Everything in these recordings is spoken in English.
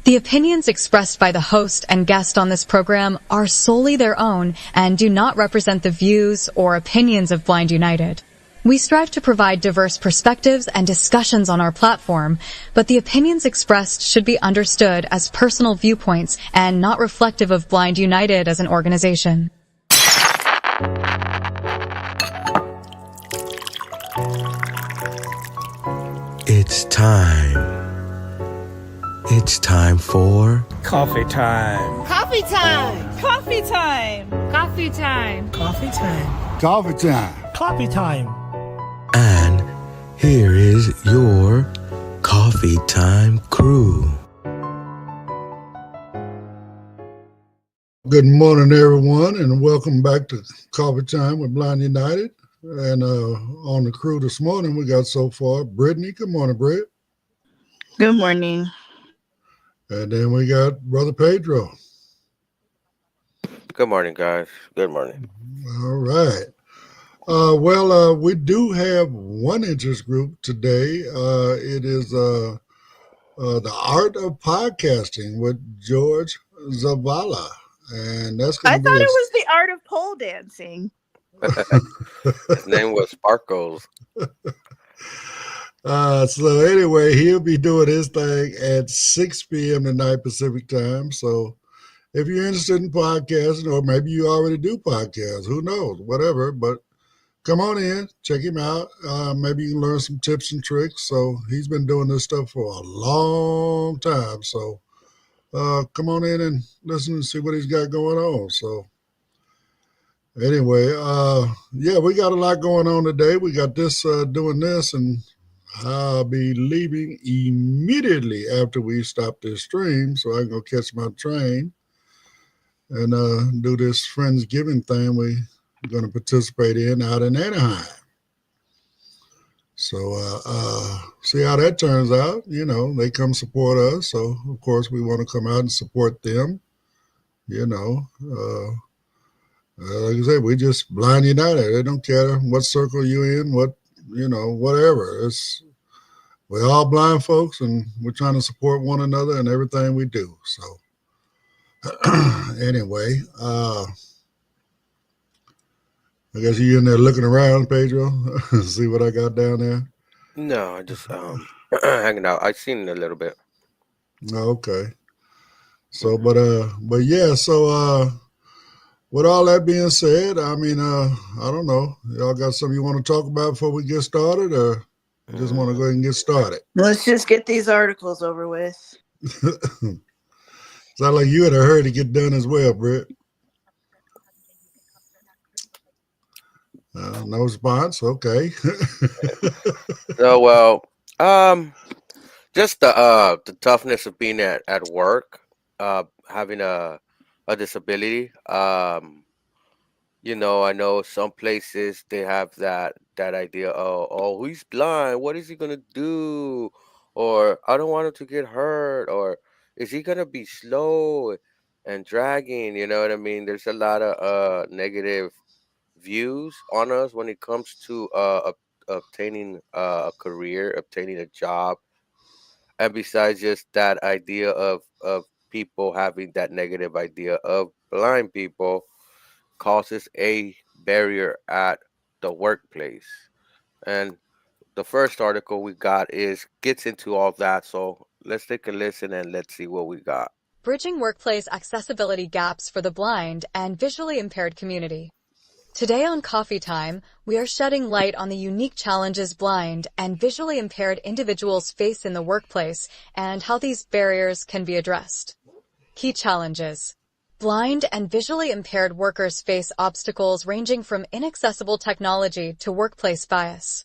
The opinions expressed by the host and guest on this program are solely their own and do not represent the views or opinions of Blind United. We strive to provide diverse perspectives and discussions on our platform, but the opinions expressed should be understood as personal viewpoints and not reflective of Blind United as an organization. It's time. It's time for coffee time. Coffee time. Coffee time. Coffee time. Coffee time. Coffee time. Coffee time. And here is your coffee time crew. Good morning, everyone, and welcome back to Coffee Time with Blind United. And on the crew this morning, we got so far Brittany. Good morning, Britt. Good morning. And then we got Brother Pedro. Good morning, guys. Good morning. All right. We do have one interest group today. It is the Art of Podcasting with George Zavala. And that's going I to thought it was the art of pole dancing. His name was Sparkles. So anyway, he'll be doing his thing at 6 p.m. tonight Pacific time. So if you're interested in podcasting, or maybe you already do podcasts, who knows, whatever, but come on in, check him out. Maybe you can learn some tips and tricks. So he's been doing this stuff for a long time. So come on in and listen and see what he's got going on. So anyway, we got a lot going on today. We got this doing this, and I'll be leaving immediately after we stop this stream so I can go catch my train and do this Friendsgiving thing we're going to participate in out in Anaheim. So see how that turns out. You know, they come support us. So, of course, we want to come out and support them. You know, like I said, we just Blind United. They don't care what circle you're in, whatever. We're all blind folks, and we're trying to support one another in everything we do. So anyway, I guess you're in there looking around, Pedro. See what I got down there? No, I just hanging out. I seen it a little bit. Okay. So, but yeah. So, with all that being said, I mean, I don't know. Y'all got something you want to talk about before we get started, or just want to go ahead and get started? Let's just get these articles over with. Sound like you in a hurry to get done as well, Britt. No response. Okay. Just the toughness of being at work, having a disability. I know some places they have that idea. Oh, he's blind. What is he gonna do? Or I don't want him to get hurt. Or is he gonna be slow and dragging? You know what I mean? There's a lot of negative views on us when it comes to obtaining a career, obtaining a job, and besides just that idea of people having that negative idea of blind people causes a barrier at the workplace. And the first article we got gets into all that. So let's take a listen and let's see what we got. Bridging workplace accessibility gaps for the blind and visually impaired community. Today on Coffee Time, we are shedding light on the unique challenges blind and visually impaired individuals face in the workplace and how these barriers can be addressed. Key challenges. Blind and visually impaired workers face obstacles ranging from inaccessible technology to workplace bias.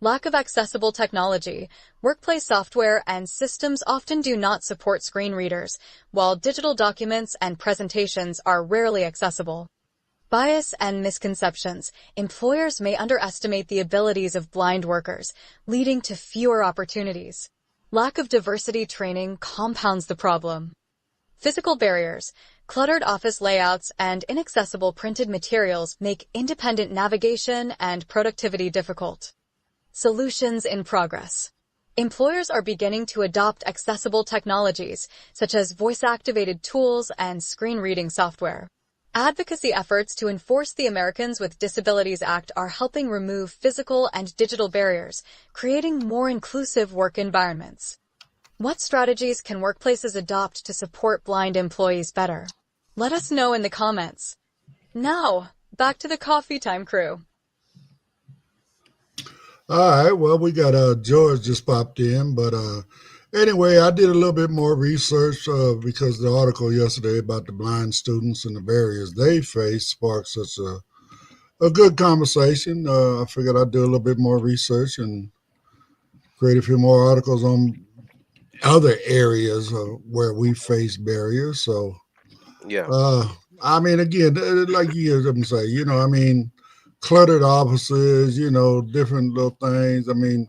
Lack of accessible technology. Workplace software and systems often do not support screen readers, while digital documents and presentations are rarely accessible. Bias and misconceptions. Employers may underestimate the abilities of blind workers, leading to fewer opportunities. Lack of diversity training compounds the problem. Physical barriers. Cluttered office layouts and inaccessible printed materials make independent navigation and productivity difficult. Solutions in progress. Employers are beginning to adopt accessible technologies, such as voice-activated tools and screen reading software. Advocacy efforts to enforce the Americans with Disabilities Act are helping remove physical and digital barriers, creating more inclusive work environments. What strategies can workplaces adopt to support blind employees better? Let us know in the comments. Now, back to the coffee time crew. All right, well, we got George just popped in, but anyway, I did a little bit more research because the article yesterday about the blind students and the barriers they face sparked such a good conversation. I figured I'd do a little bit more research and create a few more articles on other areas where we face barriers. So, Yeah. I mean, again, like you hear them say, I mean, cluttered offices, different little things. I mean,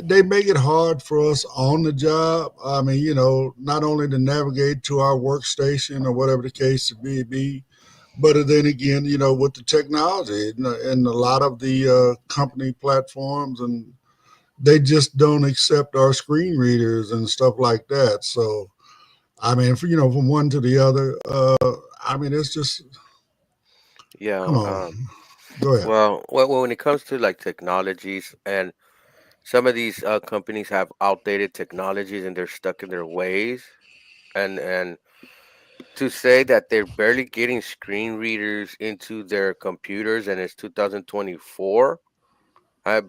they make it hard for us on the job. I mean, not only to navigate to our workstation or whatever the case may be, but then again, with the technology and a lot of the company platforms, and they just don't accept our screen readers and stuff like that. So, I mean, from one to the other, I mean, it's just, Yeah. come on, go ahead. Well, when it comes to like technologies, and some of these companies have outdated technologies and they're stuck in their ways, and to say that they're barely getting screen readers into their computers and it's 2024, I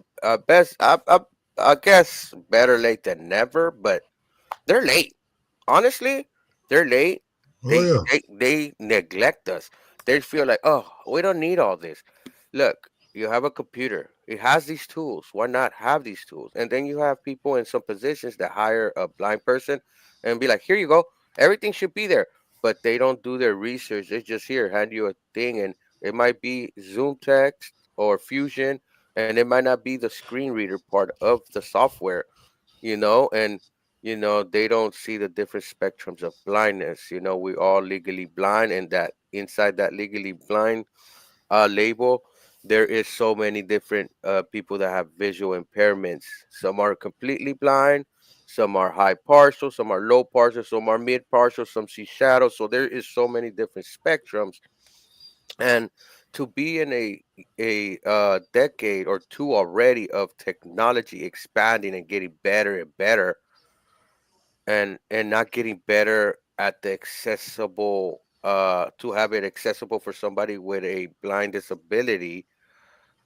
I guess better late than never, but they're late. Honestly, they're late. Oh, yeah. They neglect us. They feel like, oh, we don't need all this. Look, you have a computer. It has these tools. Why not have these tools? And then you have people in some positions that hire a blind person and be like, here you go. Everything should be there. But they don't do their research. They just here, hand you a thing, and it might be Zoom text or Fusion, and it might not be the screen reader part of the software, and they don't see the different spectrums of blindness. We all legally blind, and that inside that legally blind label, there is so many different people that have visual impairments. Some are completely blind, some are high partial, some are low partial, some are mid partial, some see shadows. So there is so many different spectrums, and to be in a decade or two already of technology expanding and getting better and better, and not getting better at the accessible, to have it accessible for somebody with a blind disability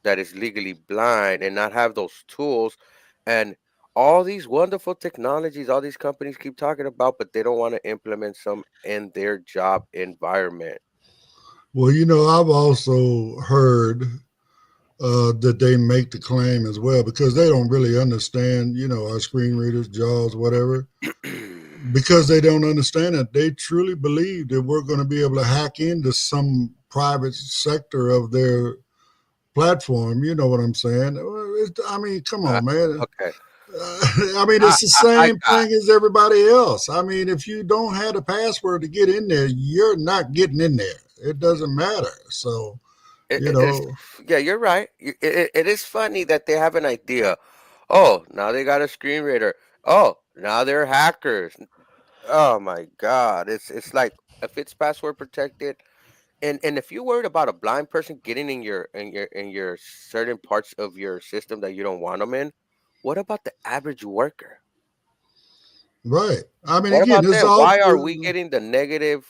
that is legally blind, and not have those tools, and all these wonderful technologies all these companies keep talking about, but they don't want to implement some in their job environment. Well, I've also heard that they make the claim as well because they don't really understand, our screen readers, JAWS, whatever. Because they don't understand it, they truly believe that we're going to be able to hack into some private sector of their platform. You know what I'm saying? I mean, come uh, on, man. okay. I mean, I, it's the I same got thing as everybody else. I mean, if you don't have the password to get in there, you're not getting in there. It doesn't matter. So, you it's, know, yeah, you're right. It is funny that they have an idea. Oh, now they got a screen reader. Oh, now they're hackers. Oh my God. It's like, if it's password protected, and if you're worried about a blind person getting in your certain parts of your system that you don't want them in, what about the average worker? right. I mean, What again, about it's them? all Why are we getting the negative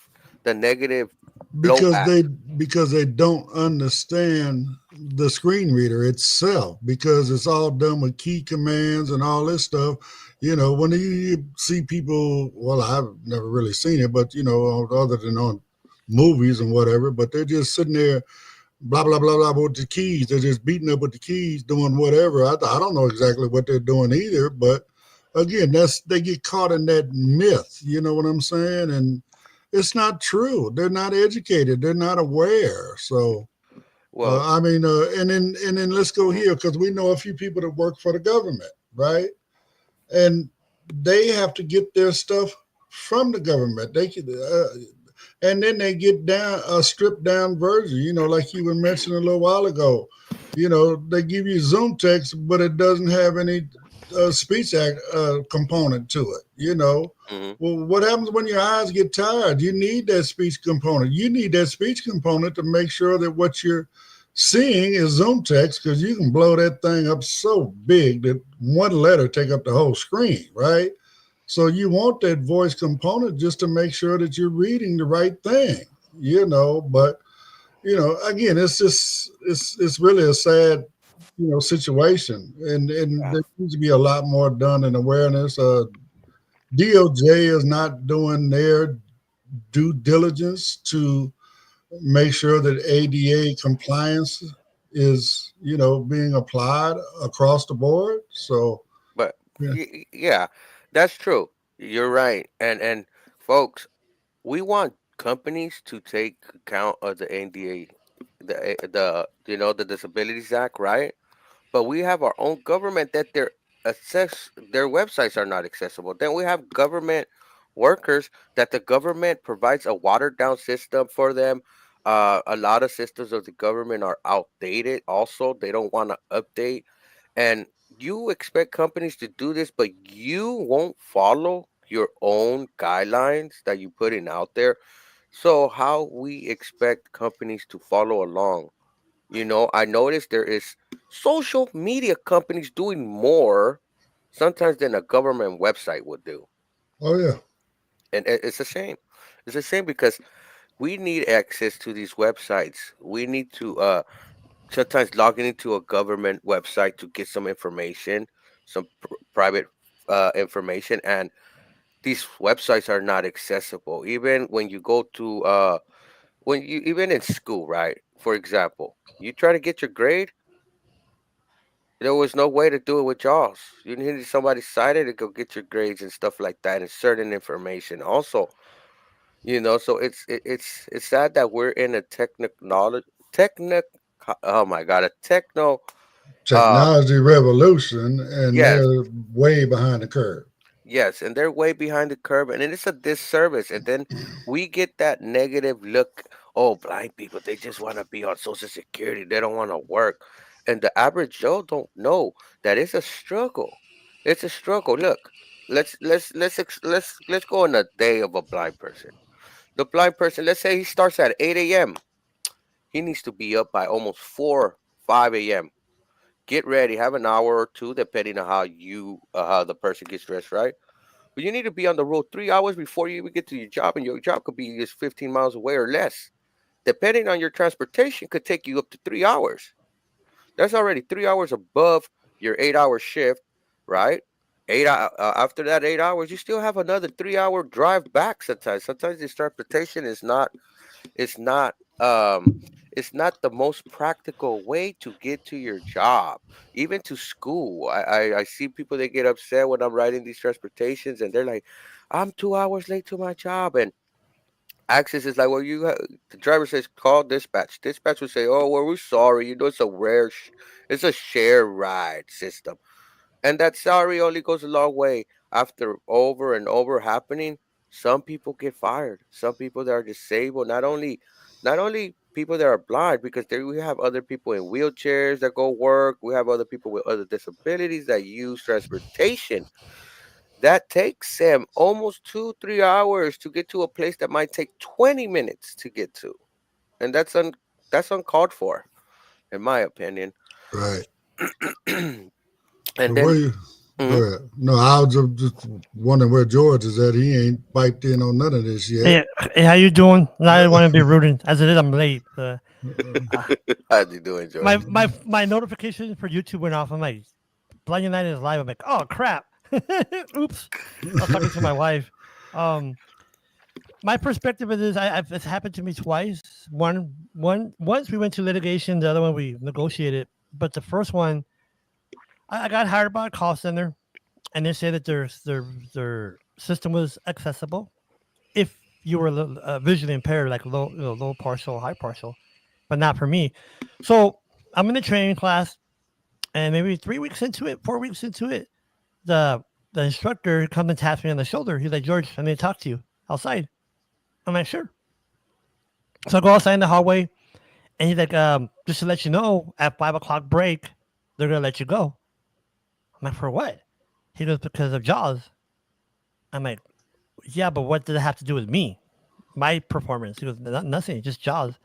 because blowback? they don't understand the screen reader itself because it's all done with key commands and all this stuff. When you see people, well, I've never really seen it, but other than on movies and whatever, but they're just sitting there blah blah blah blah with the keys. They're just beating up with the keys, doing whatever. I don't know exactly what they're doing either, but again, they get caught in that myth. You know what I'm saying? And it's not true. They're not educated. They're not aware. So Well, I mean, and then let's go mhm. here because we know a few people that work for the government, right? And they have to get their stuff from the government. They could, and then they get down a stripped down version. Like you were mentioning a little while ago. They give you Zoom text, but it doesn't have any. speech act component to it. Hmm. Well, what happens when your eyes get tired? You need that speech component. You need that speech component to make sure that what you're seeing is zoom text, because you can blow that thing up so big that one letter take up the whole screen, right? So you want that voice component just to make sure that you're reading the right thing. But again, it's really a sad situation, and Yeah. there needs to be a lot more done in awareness. DOJ is not doing their due diligence to make sure that ADA compliance is being applied across the board. So But yeah. yeah, that's true. You're right. And folks, we want companies to take account of the NDA, the Disabilities Act, right? But we have our own government that their websites are not accessible. Then we have government workers that the government provides a watered down system for them. A lot of systems of the government are outdated. Also, they don't want to update, and you expect companies to do this, but you won't follow your own guidelines that you put in out there. So how we expect companies to follow along? I noticed there is social media companies doing more sometimes than a government website would do. Oh yeah. And it's a shame. It's a shame because we need access to these websites. We need to sometimes logging into a government website to get some information, some private information, and these websites are not accessible. Even when you go to when you even in school, right? For example, you try to get your grade. There was no way to do it with JAWS. You needed somebody cited to go get your grades and stuff like that, and certain information. Also, so it's sad that we're in a technic. Oh my god, a techno. Uh, Technology revolution, and yes, they're way behind the curve. yes, and they're way behind the curve, and it's a disservice. And then we get that negative look. Oh, blind people, they just want to be on Social Security. They don't want to work. And the average Joe don't know that it's a struggle. It's a struggle. Look, let's go on a day of a blind person. The blind person, let's say he starts at 8 a.m. He needs to be up by almost 5 a.m. Get ready, have an hour or two, depending on how the person gets dressed, right? But you need to be on the road 3 hours before you even get to your job, and your job could be just 15 miles away or less. Depending on your transportation, could take you up to 3 hours. That's already 3 hours above your 8 hour shift, right? After that 8 hours, you still have another 3 hour drive back. Sometimes this transportation it's not um it's not the most practical way to get to your job, even to school. I see people, they get upset when I'm riding these transportations, and they're like, I'm 2 hours late to my job. And access is like, well, the driver says call dispatch. Dispatch will say, oh, well, we're sorry, it's a it's a share ride system. And that salary only goes a long way. After over and over happening, some people get fired. Some people that are disabled, not only people that are blind, because there we have other people in wheelchairs that go work. We have other people with other disabilities that use transportation. That takes them almost 2-3 hours to get to a place that might take 20 minutes to get to. And that's uncalled for, in my opinion. Right. And So then where you go mhm. ahead. No, I was just wondering where George is at. He ain't piped in on none of this yet. Hey, how you doing? I don't want to be rude. As it is, I'm late. How's you doing, My George? my my notification for YouTube went off. I'm like, Blind United is live. I'm like, oh crap. Oops. I was talking to my wife. Um, my perspective of this, it's happened to me twice. Once we went to litigation. The other one we negotiated. But the first one, I got hired by a call center, and they said that their system was accessible if you were visually impaired, like low partial, high partial, but not for me. So I'm in the training class, and maybe 3 weeks into it, 4 weeks into it, the the instructor comes and taps me on the shoulder. He's like, George, I need to talk to you outside. I'm like, sure. So I go outside in the hallway, and he's like, just to let you know, at 5 o'clock break, they're gonna let you go. I'm like, for what? He goes, because of Jaws. I'm like, yeah, but what did it have to do with me? My performance? He goes, nothing, just Jaws.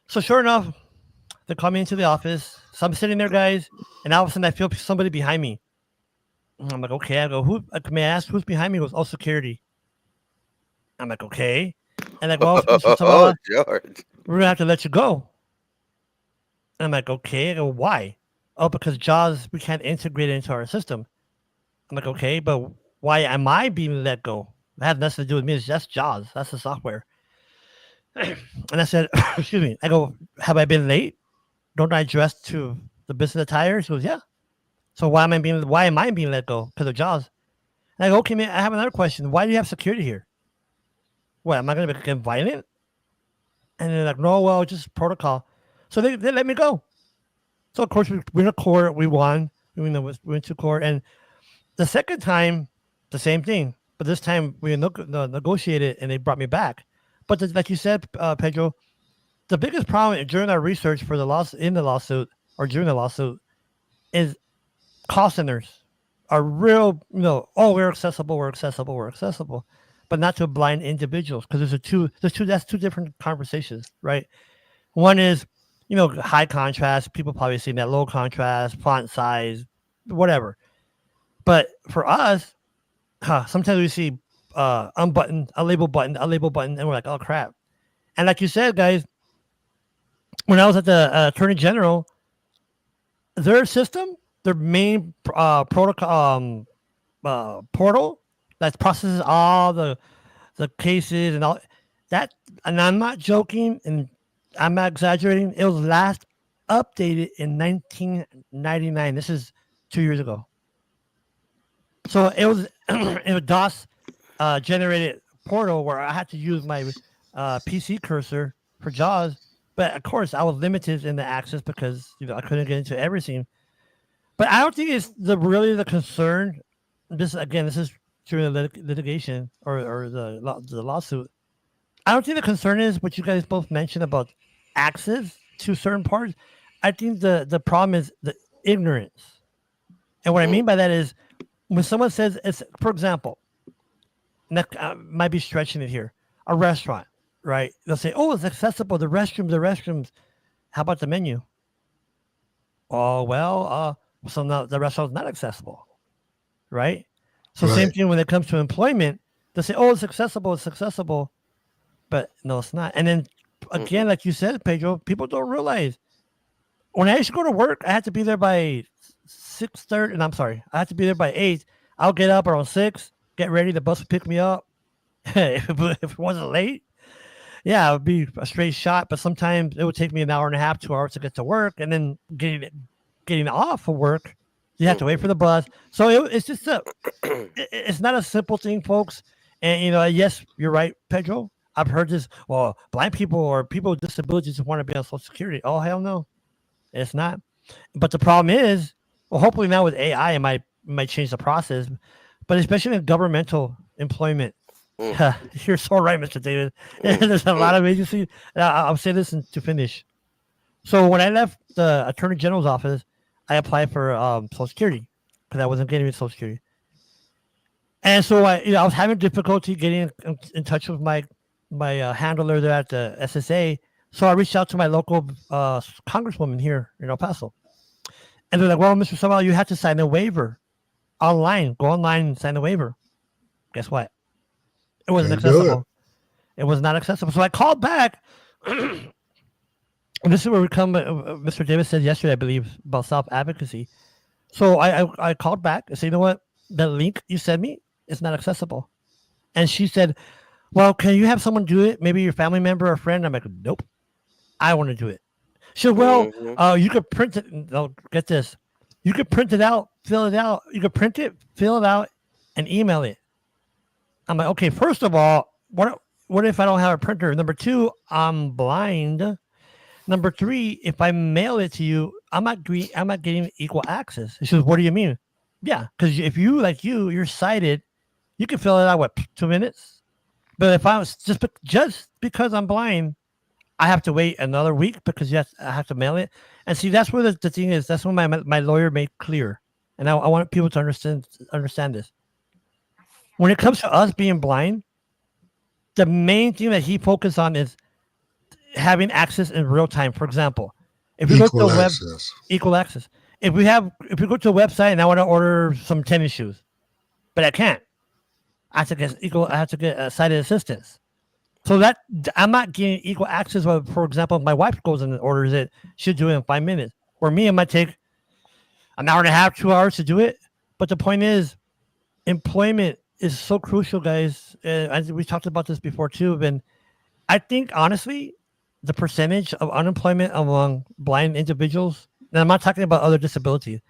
So sure enough, they call me into the office. So I'm sitting there, guys, and all of a sudden I feel somebody behind me. And I'm like, okay. I go, who? May I ask who's behind me? He goes, oh, security. I'm like, okay. And like, well, Mr. Oh, Savala, George. we're gonna have to let you go. And I'm like, okay. I go, why? Oh, because Jaws, we can't integrate it into our system. I'm like, okay, but why am I being let go? That has nothing to do with me. It's just Jaws. That's the software. And I said, excuse me. I go, have I been late? Don't I dress to the business attire? She goes, yeah. So why am I being let go? Because of Jaws. And I go, okay, man, I have another question. Why do you have security here? What, am I going to get violent? And they're like, no, well, just protocol. So they let me go. So, of course, we went to court. We won. We went to court. And the second time, the same thing. But this time, we negotiated, and they brought me back. But like you said, Pedro, the biggest problem during our research for the lawsuit is call centers are real, oh, we're accessible, but not to blind individuals, because that's two different conversations, right? One is, high contrast, people probably seen that, low contrast, font size, whatever. But for us, sometimes we see unbuttoned, a label button, and we're like, oh crap. And like you said, guys, when I was at the Attorney General, their system, their main protocol portal that processes all the cases and all that, and I'm not joking and I'm not exaggerating, it was last updated in 1999. This is 2 years ago. So it was a DOS generated portal where I had to use my PC cursor for JAWS, but of course I was limited in the access because I couldn't get into everything. But I don't think it's really the concern. This is during the litigation or the lawsuit. I don't think the concern is what you guys both mentioned about access to certain parts. I think the problem is the ignorance. And what I mean by that is when someone says it's, for example, and that might be stretching it here, a restaurant, right? They'll say, oh, it's accessible, the restrooms. How about the menu? Oh, well, so now the restaurant's not accessible, right? So same thing when it comes to employment, they say, oh, it's accessible, but no, it's not. And then again, like you said, Pedro, people don't realize when I used to go to work, I had to be there by 6:30, and I'm sorry, I had to be there by 8. I'll get up around 6, get ready, the bus would pick me up. if it wasn't late, yeah, it would be a straight shot, but sometimes it would take me an hour and a half, 2 hours to get to work, and then getting off of work, you have to wait for the bus. So it's just it's not a simple thing, folks. And yes, you're right, Pedro. I've heard this. Well, blind people or people with disabilities want to be on Social Security. Oh, hell no, it's not. But the problem is, well, hopefully now with AI, it might change the process. But especially in governmental employment, you're so right, Mr. David. There's a lot of agencies. I'll say this to finish. So when I left the Attorney General's office, I applied for Social Security because I wasn't getting Social Security. And so I was having difficulty getting in touch with my handler there at the SSA. So I reached out to my local congresswoman here in El Paso. And they're like, well, Mr. Samuel, you have to sign a waiver online. Go online and sign a waiver. Guess what? It wasn't accessible. It was not accessible. So I called back. And this is where we come. Mr. Davis said yesterday, I believe, about self-advocacy. So I called back and said, you know what? The link you sent me is not accessible. And she said, well, can you have someone do it? Maybe your family member or friend? I'm like, nope. I want to do it. She said, well, you could print it. No, get this. You could print it out, fill it out. You could print it, fill it out, and email it. I'm like, okay, first of all, what if I don't have a printer? Number 2, I'm blind. Number 3, if I mail it to you, I'm not getting equal access. She says, what do you mean? Yeah, because if you're sighted, you can fill it out, 2 minutes? But if I was just because I'm blind, I have to wait another week because I have to mail it. And see, that's where the thing is. That's when my lawyer made clear. and I want people to understand this. When it comes to us being blind, the main thing that he focused on is having access in real time. For example, if we go to Equal a web, access. equal access. If we go to a website and I want to order some tennis shoes, but I can't, I have to get equal. I have to get sighted assistance. So that I'm not getting equal access. But for example, if my wife goes and orders it, she'll do it in 5 minutes. For me, it might take an hour and a half, 2 hours to do it. But the point is, employment is so crucial, guys. We talked about this before too. And I think honestly, the percentage of unemployment among blind individuals, and I'm not talking about other disabilities,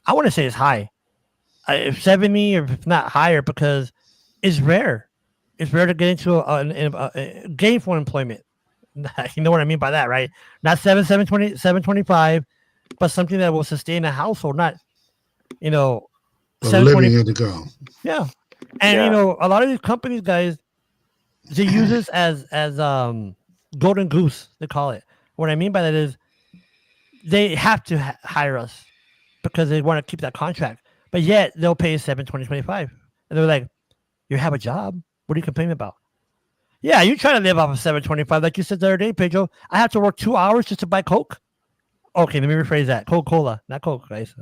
I want to say it's high, if 70 or if not higher, because it's rare. It's rare to get into a gainful employment. You know what I mean by that, right? Not 725, but something that will sustain a household, not, you know, A 720. living income. Yeah. And, Yeah. a lot of these companies, guys, they use this as golden goose, they call it. What I mean by that is they have to hire us because they want to keep that contract. But yet they'll pay 720.25. And they're like, you have a job. What are you complaining about? Yeah, you trying to live off of 725, like you said the other day, Pedro. I have to work 2 hours just to buy Coke. Okay, let me rephrase that. Coca-Cola, not Coke, guys.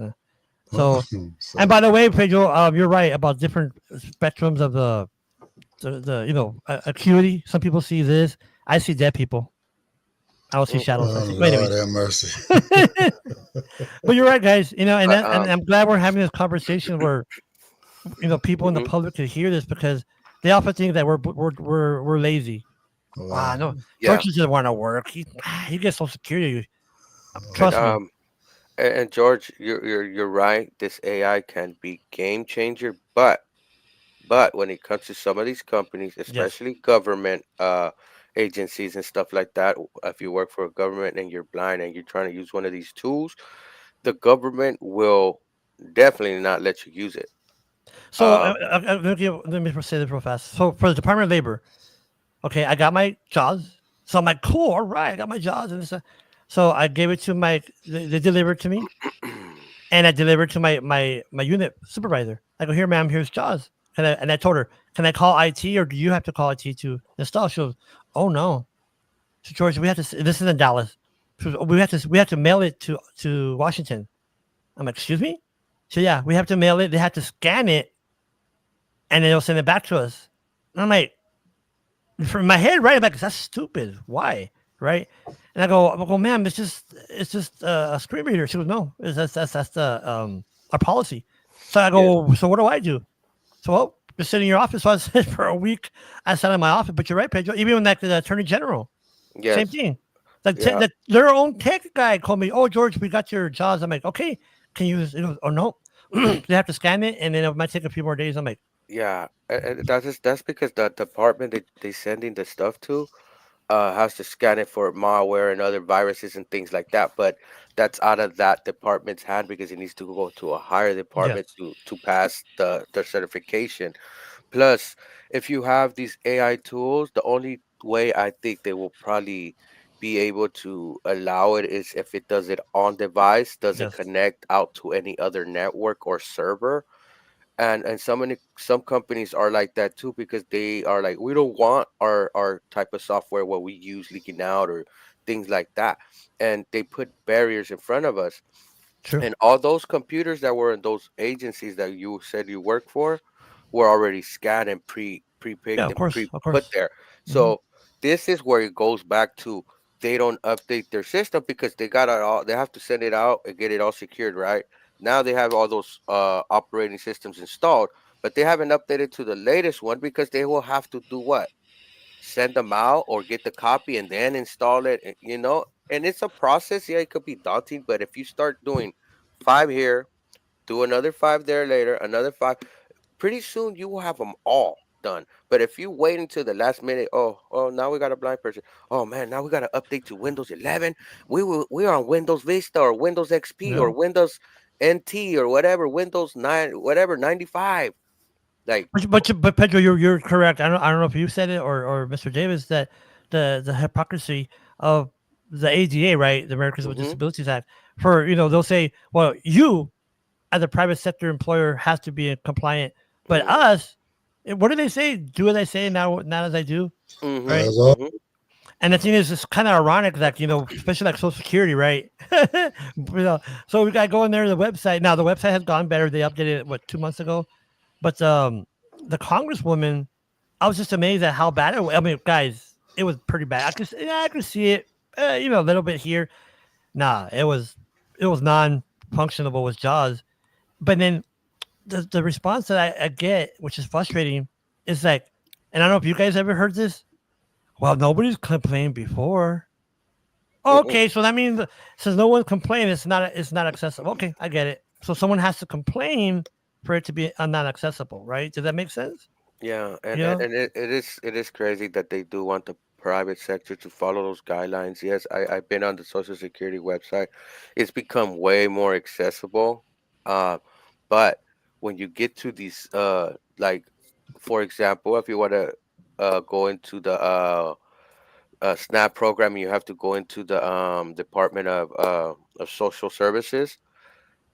So, So, and by the way, Pedro, you're right about different spectrums of the acuity. Some people see this. I see dead people. I don't see shadows. I oh, see. But Lord anyways, have mercy. but you're right, guys. And But and I'm glad we're having this conversation where people in the mhm. public could hear this because they often think that we're lazy. Wow. No, Yeah. George doesn't want to work. He gets Social Security. And Trust me. George, you're right. This AI can be game changer, but when it comes to some of these companies, Yes. especially government agencies and stuff like that, if you work for a government and you're blind and you're trying to use one of these tools, the government will definitely not let you use it. So Uh, let me say this real fast. So for the Department of Labor, okay, I got my JAWS. So I'm like, cool, all right, I got my JAWS and this. So I gave it to they delivered to me, and I delivered to my unit supervisor. I go, here, ma'am, here's JAWS. And I told her, can I call IT or do you have to call IT to install? She goes, oh no. So George, we have to. This is in Dallas. She goes, we have to mail it to Washington. I'm like, excuse me. So yeah, we have to mail it. They have to scan it, and then they'll send it back to us. And I'm like, from my head, right? I'm like, that's stupid. Why? Right? And I go, ma'am, it's just a screen reader. She goes, no, that's the our policy. So I yes, go, so what do I do? So well, just sit in your office. So I said for a week, I sat in my office. But you're right, Pedro. Even when like the attorney general, same yes, thing. Like yeah, their own tech guy called me. Oh, George, we got your JAWS. I'm like, okay, can you? Oh no, they have to scan it, and then it might take a few more days. I'm like, yeah. And that's because the department they sending the stuff to has to scan it for malware and other viruses and things like that. But that's out of that department's hand because it needs to go to a higher yes, department to pass the certification. Plus, if you have these AI tools, the only way I think they will probably be able to allow it is if it does it on device, doesn't yes, connect out to any other network or server. And some companies are like that too because they are like we don't want our type of software what we use leaking out or things like that, and they put barriers in front of us. true. And all those computers that were in those agencies that you said you work for were already scanned and Yeah, pre-picked of and course, of pre-put course. there. Hmm. So this is where it goes back to they don't update their system because they got it all. They have to send it out and get it all secured, right? Now they have all those operating systems installed, but they haven't updated to the latest one because they will have to do what? Send them out or get the copy and then install it, and it's a process. Yeah, it could be daunting, but if you start doing five here, do another five there later, another five, pretty soon you will have them all done. But if you wait until the last minute, oh, now we got a blind person. Oh man, now we got to update to Windows 11. We're on Windows Vista or Windows XP or Yeah. Windows NT or whatever, Windows 9, whatever 95. Like, But Pedro, you're correct. I don't know if you said it or Mr. Davis that the hypocrisy of the ADA, right, the Americans with mm-hmm, Disabilities Act, for they'll say, well, you as a private sector employer has to be compliant. But Mm-hmm. us, what do they say? Do as I say, now not as I do, Mm-hmm. right? That's all. Mm-hmm. And the thing is, it's kind of ironic that especially like Social Security, right? So we got to go in there to the website. Now the website has gone better. They updated it 2 months ago, but the Congresswoman, I was just amazed at how bad it was. I mean, guys, it was pretty bad. I could see it, a little bit here. Nah, it was non-functionable with Jaws. But then the response that I get, which is frustrating, is like, and I don't know if you guys ever heard this. Well, nobody's complained before. Okay, so that means since no one complained, it's not accessible. Okay, I get it. So someone has to complain for it to be not accessible, right? Does that make sense? Yeah, and, You and, know, and it is crazy that they do want the private sector to follow those guidelines. Yes, I've been on the Social Security website. It's become way more accessible. Uh, but when you get to these like for example, if you want to go into the SNAP program, you have to go into the Department of Social Services.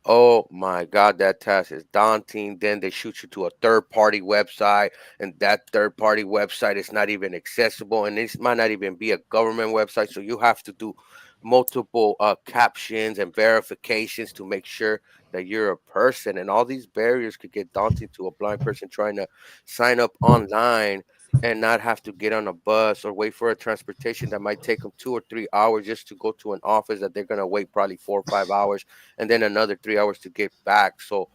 Oh my God, that task is daunting. Then they shoot you to a third party website, and that third party website is not even accessible, and this might not even be a government website. So you have to do multiple captions and verifications to make sure that you're a person. And all these barriers could get daunting to a blind person trying to sign up online and not have to get on a bus or wait for a transportation that might take them 2 or 3 hours just to go to an office that they're going to wait probably 4 or 5 hours and then another 3 hours to get back. So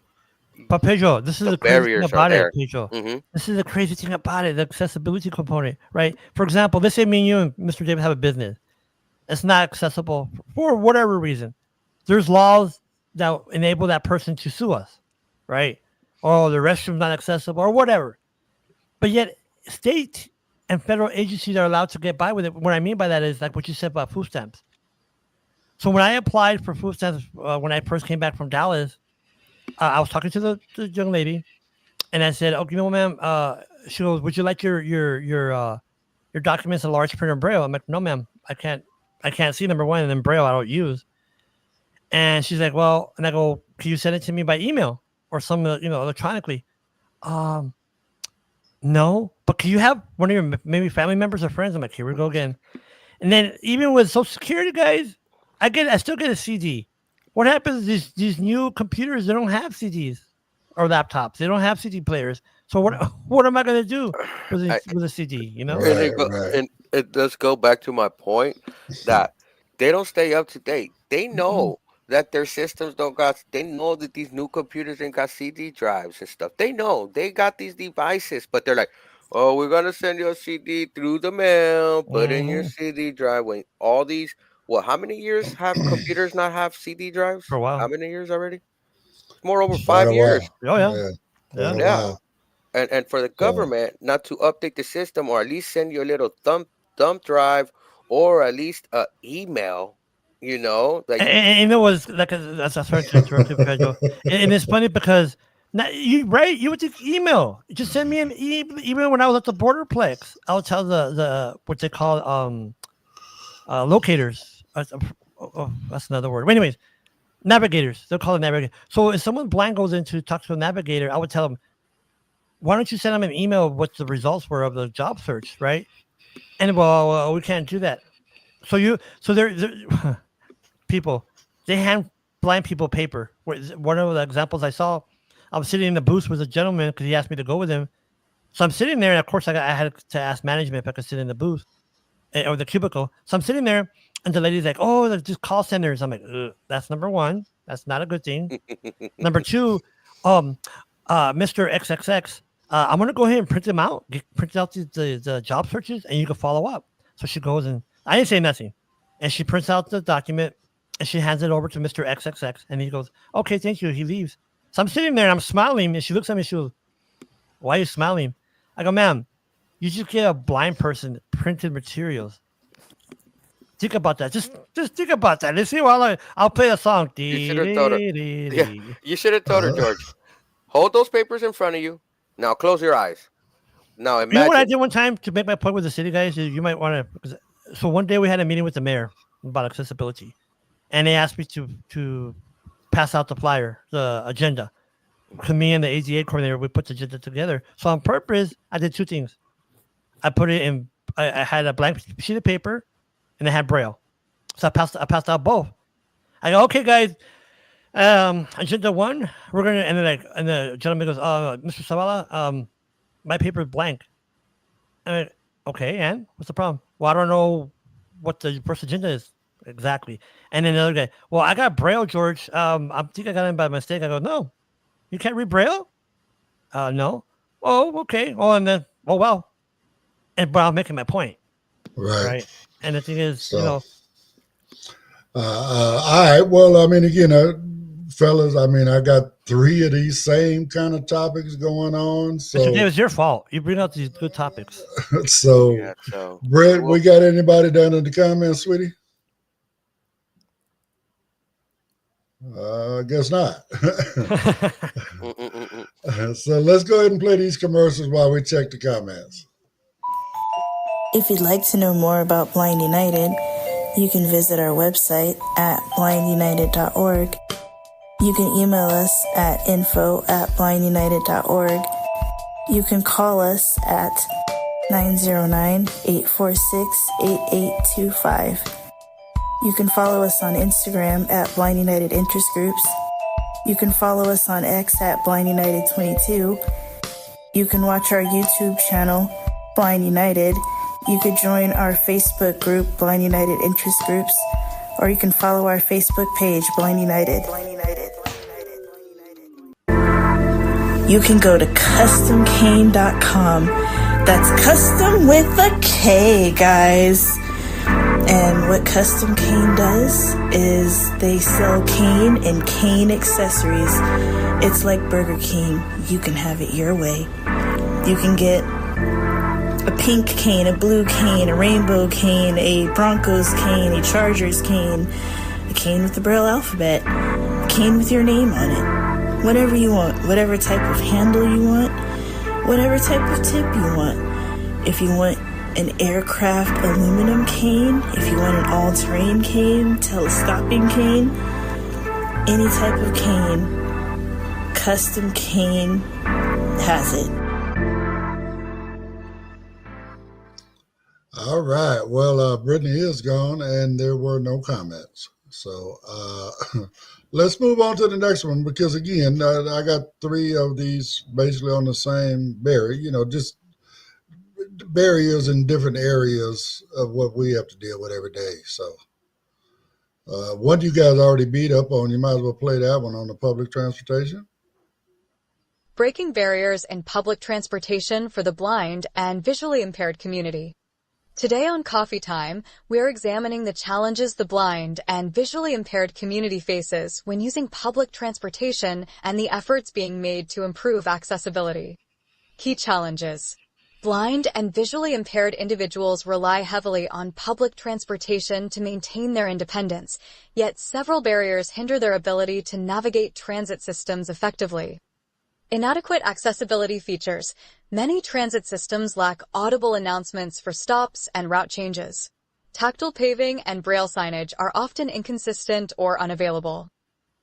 but Pedro, this is the the crazy thing barriers are about it, there. Pedro. Hmm. This is the crazy thing about it, the accessibility component, right? For example, let's say me and you and Mr. David have a business. It's not accessible for whatever reason. There's laws that enable that person to sue us, right? Or the restroom's not accessible or whatever. But yet, state and federal agencies are allowed to get by with it. What I mean by that is like what you said about food stamps. So when I applied for food stamps when I first came back from Dallas, I was talking to the young lady, and I said, "Oh, ma'am." She goes, "Would you like your documents in large print or braille?" I'm like, "No, ma'am. I can't see number one, and then braille I don't use." And she's like, "Well," and I go, "Can you send it to me by email or some electronically?" Um, no, but can you have one of your maybe family members or friends? I'm like, here we go again. And then even with Social Security guys, I still get a CD. What happens? These new computers, they don't have CDs or laptops. They don't have CD players. So what am I gonna do I, with a CD? and Right, right. it does go back to my point that they don't stay up to date. They Mm-mm. know that their systems don't got. They know that these new computers ain't got CD drives and stuff. They know they got these devices, but they're like, "Oh, we're gonna send you a CD through the mail. Put in your Mhm. CD drive." When all these, what? How many years have computers not have CD drives? For a How while. many years already? It's more over Quite five a years. while. Oh yeah, Yeah, quite yeah. a Yeah, while. and for the So government not to update the system or at least send you a little thumb drive or at least a email, like And it was like that's sorry to interrupt you, Pedro. And it's funny because now you right, you would take email. Just send me an even when I was at the borderplex, I'll tell the what they call locators. That's another word. But anyways, navigators. They'll call it navigator. So if someone blind goes in to talk to a navigator, I would tell them, why don't you send them an email of what the results were of the job search, right? And well, we can't do that. So they're people, they hand blind people paper. One of the examples I saw, I was sitting in the booth with a gentleman because he asked me to go with him. So I'm sitting there, and of course, I had to ask management if I could sit in the booth or the cubicle. So I'm sitting there, and the lady's like, "Oh, they're just call centers." I'm like, "That's number one. That's not a good thing." Number two, um, Mr. XXX, I'm gonna go ahead and print them out, print out the job searches, and you can follow up. So she goes and I didn't say nothing, and she prints out the document and she hands it over to Mr. XXX, and he goes, "Okay, thank you." He leaves. So I'm sitting there and I'm smiling, and she looks at me. She goes, "Why are you smiling?" I go, "Ma'am, you just get a blind person printed materials. Think about that. Just think about that. Let's see while I'll play a song. you should Dee, have told her. dee, dee, Yeah, dee. you should have told her, uh, George. Hold those papers in front of you. Now close your eyes. Now You know what I imagine. did one time to make my point with the city guys? You might want to. So one day we had a meeting with the mayor about accessibility, and they asked me to pass out the flyer, the agenda. To me and the AZA coordinator, we put the agenda together. So on purpose, I did two things. I put it in. I had a blank sheet of paper, and I had Braille. So I passed out both. I go, okay, guys. Agenda 1, we're gonna, and the gentleman goes, Mr. Savala, my paper is blank. And I, okay, and what's the problem? Well, I don't know what the first agenda is exactly. And then another guy, well, I got Braille, George. I think I got it by mistake. I go, no, you can't read Braille? No. Oh, okay. Oh, and then, oh well. But I'm making my point, right? And the thing is, So, all right. Well, I mean, again, fellas, I mean, I got 3 of these same kind of topics going on. So it was your fault. You bring out these good topics. so, Brett, we got anybody down in the comments, sweetie? I guess not. So let's go ahead and play these commercials while we check the comments. If you'd like to know more about Blind United, you can visit our website at blindunited.org. You can email us at info@blindunited.org. You can call us at 909-846-8825. You can follow us on Instagram at Blind United Interest Groups. You can follow us on X at Blind United 22. You can watch our YouTube channel, Blind United. You could join our Facebook group, Blind United Interest Groups, or you can follow our Facebook page, Blind United. You can go to customcane.com. That's custom with a K, guys. And what Custom Cane does is they sell cane and cane accessories. It's like Burger King. You can have it your way. You can get a pink cane, a blue cane, a rainbow cane, a Broncos cane, a Chargers cane, a cane with the Braille alphabet, a cane with your name on it. Whatever you want, whatever type of handle you want, whatever type of tip you want. If you want an aircraft aluminum cane, if you want an all-terrain cane, telescoping cane, any type of cane, Custom Cane has it. All right. Well, Brittany is gone, and there were no comments. So let's move on to the next one, because, again, I got 3 of these basically on the same barrier, just barriers in different areas of what we have to deal with every day. So one you guys already beat up on, you might as well play that one on the public transportation. Breaking barriers in public transportation for the blind and visually impaired community. Today on Coffee Time, we are examining the challenges the blind and visually impaired community faces when using public transportation and the efforts being made to improve accessibility. Key challenges. Blind and visually impaired individuals rely heavily on public transportation to maintain their independence, yet several barriers hinder their ability to navigate transit systems effectively. Inadequate accessibility features. Many transit systems lack audible announcements for stops and route changes. Tactile paving and braille signage are often inconsistent or unavailable.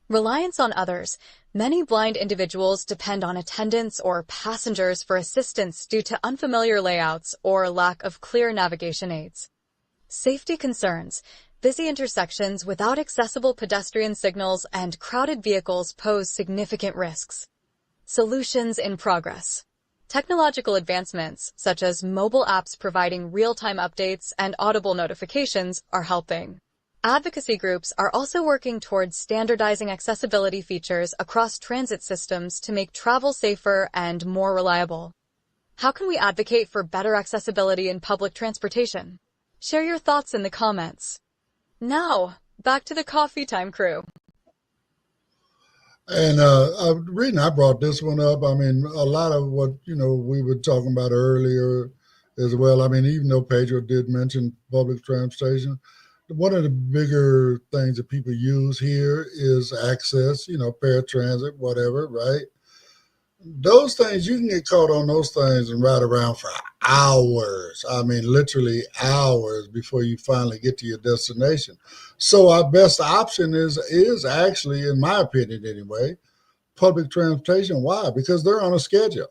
Reliance on others. Many blind individuals depend on attendants or passengers for assistance due to unfamiliar layouts or lack of clear navigation aids. Safety concerns. Busy intersections without accessible pedestrian signals and crowded vehicles pose significant risks. Solutions in progress. Technological advancements, such as mobile apps providing real-time updates and audible notifications, are helping. Advocacy groups are also working towards standardizing accessibility features across transit systems to make travel safer and more reliable. How can we advocate for better accessibility in public transportation? Share your thoughts in the comments. Now, back to the Coffee Time crew. And the reason I brought this one up, I mean, a lot of what, we were talking about earlier as well. I mean, even though Pedro did mention public transportation, one of the bigger things that people use here is access, paratransit, whatever, right? those things you can get caught on those things and ride around for hours. I mean, literally hours before you finally get to your destination. So our best option is actually, in my opinion, anyway, public transportation. Why? Because they're on a schedule.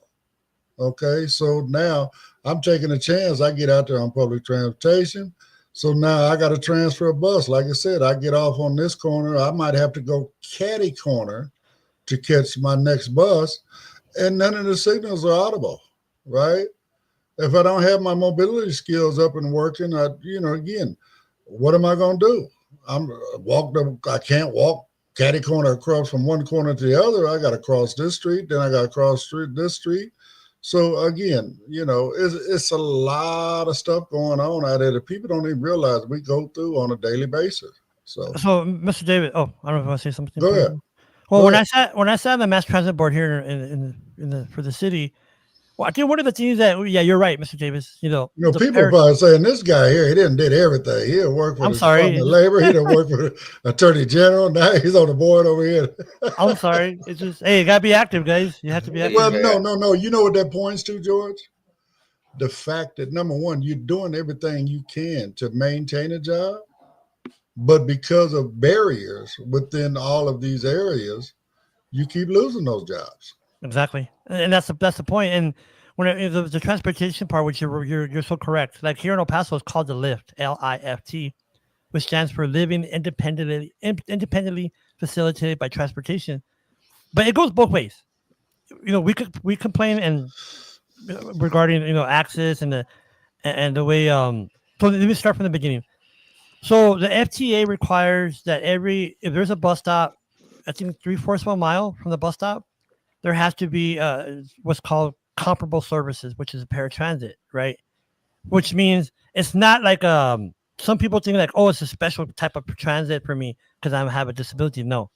Okay, so now I'm taking a chance. I get out there on public transportation. So now I got to transfer a bus. Like I said, I get off on this corner. I might have to go caddy corner to catch my next bus, and none of the signals are audible, right? If I don't have my mobility skills up and working, again, what am I going to do? I'm walk. I can't walk caddy corner across from one corner to the other. I got to cross this street, then I got to cross this street. So again, it's a lot of stuff going on out there that people don't even realize we go through on a daily basis. So So, Mr. David, oh, I don't know if I want to say something go for ahead, you. Well, go ahead. when I sat on the mass transit board here in the for the city, well, I think one of the things that yeah, you're right, Mr. Davis. The People are par- probably saying this guy here, he didn't did everything. He didn't work for I'm the sorry, Department of Labor. He didn't work for the Attorney General. Now he's on the board over here. I'm sorry. It's just hey, you gotta be active, guys. You have to be Well, active. no, no, no. You know what that points to, George? The fact that number one, you're doing everything you can to maintain a job, but because of barriers within all of these areas, you keep losing those jobs. Exactly, and that's the point. And when the transportation part, which you're so correct. Like here in El Paso, it's called the Lift, LIFT, which stands for Living Independently Facilitated by Transportation. But it goes both ways. We complain and regarding access and the way. So let me start from the beginning. So the FTA requires that if there's a bus stop, I think 3/4 of a mile from the bus stop, there has to be what's called comparable services, which is a paratransit, right? Which means it's not like some people think like, oh, it's a special type of transit for me because I have a disability. No,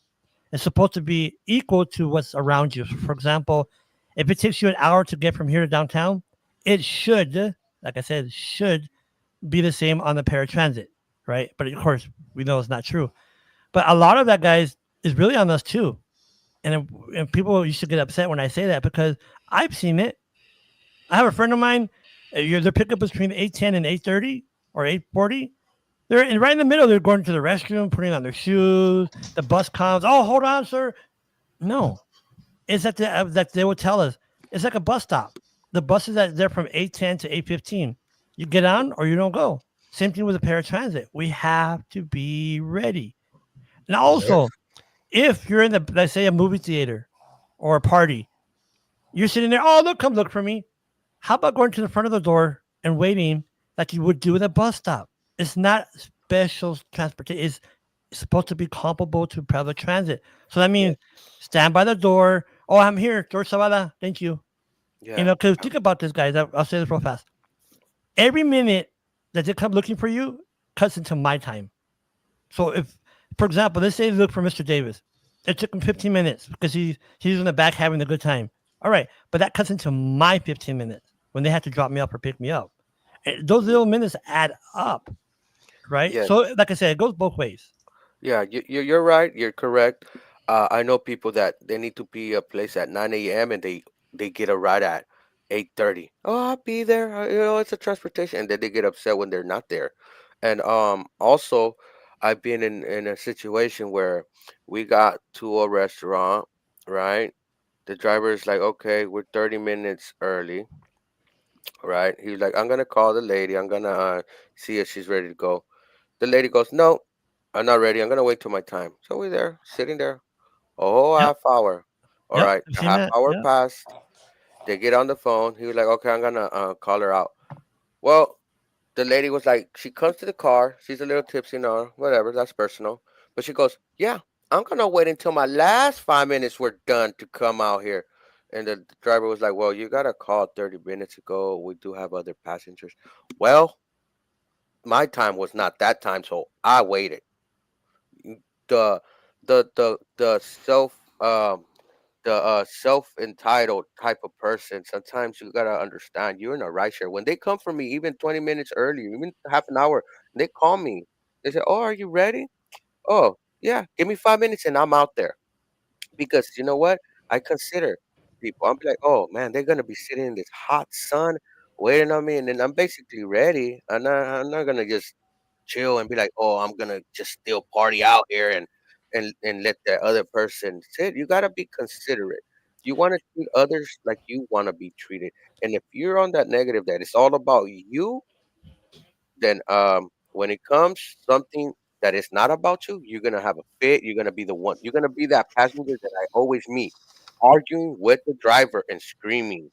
it's supposed to be equal to what's around you. So for example, if it takes you an hour to get from here to downtown, it should, like I said, should be the same on the paratransit, right? But of course, we know it's not true. But a lot of that, guys, is really on us too. And people used to get upset when I say that because I've seen it. I have a friend of mine. Their pickup between 8:10 and 8:30 or 8:40. Right in the middle. They're going to the restroom, putting on their shoes. The bus comes. Oh, hold on, sir. No, it's that they will tell us it's like a bus stop. The buses that they're from 8:10 to 8:15. You get on or you don't go. Same thing with a paratransit. We have to be ready. Now, Yeah. also, if you're in let's say a movie theater or a party, you're sitting there. Oh, look, come look for me. How about going to the front of the door and waiting like you would do at a bus stop? It's not special transportation. It's supposed to be comparable to public transit. So that Yeah, means stand by the door. Oh, I'm here. George Zavala. Thank you. yeah, Because think about this, guys. I'll say this real fast. Every minute that they come looking for you cuts into my time. So if, for example, let's say they look for Mr. Davis. It took him 15 minutes because he's in the back having a good time. All right, but that cuts into my 15 minutes when they have to drop me up or pick me up. Those little minutes add up, right? yeah. So, like I said, it goes both ways. Yeah, you're right. You're correct. I know people that they need to be a place at 9 a.m. and they get a ride at 8:30. Oh, I'll be there. It's a transportation, and then they get upset when they're not there. And also, I've been in a situation where we got to a restaurant, right? The driver is like, okay, we're 30 minutes early, right? He's like, I'm gonna call the lady. I'm gonna see if she's ready to go. The lady goes, no, I'm not ready. I'm gonna wait till my time. So we're there, sitting there, a whole Yep, half hour. All yep. right, I've the seen half that. hour Yeah, passed. They get on the phone. He was like, okay, I'm gonna call her out. Well, the lady was like, she comes to the car. She's a little tipsy now, whatever. That's personal. But she goes, yeah, I'm gonna wait until my last 5 minutes were done to come out here. And the driver was like, well, you got a call 30 minutes ago. We do have other passengers. Well, my time was not that time, so I waited. the the self entitled type of person, sometimes you gotta understand you're in a ride share. When they come for me even 20 minutes earlier, even half an hour, they call me. They say, oh, are you ready? Oh, yeah, give me 5 minutes and I'm out there. Because you know what? I consider. people. I'm like, oh man, they're gonna be sitting in this hot sun waiting on me, and then I'm basically ready. I'm not gonna just chill and be like, oh, I'm gonna just still party out here and let the other person sit. You gotta be considerate. You want to treat others like you want to be treated. And if you're on that negative that it's all about you, then when it comes something that is not about you, you're gonna have a fit. You're gonna be the one. You're gonna be that passenger that I always meet, arguing with the driver and screaming.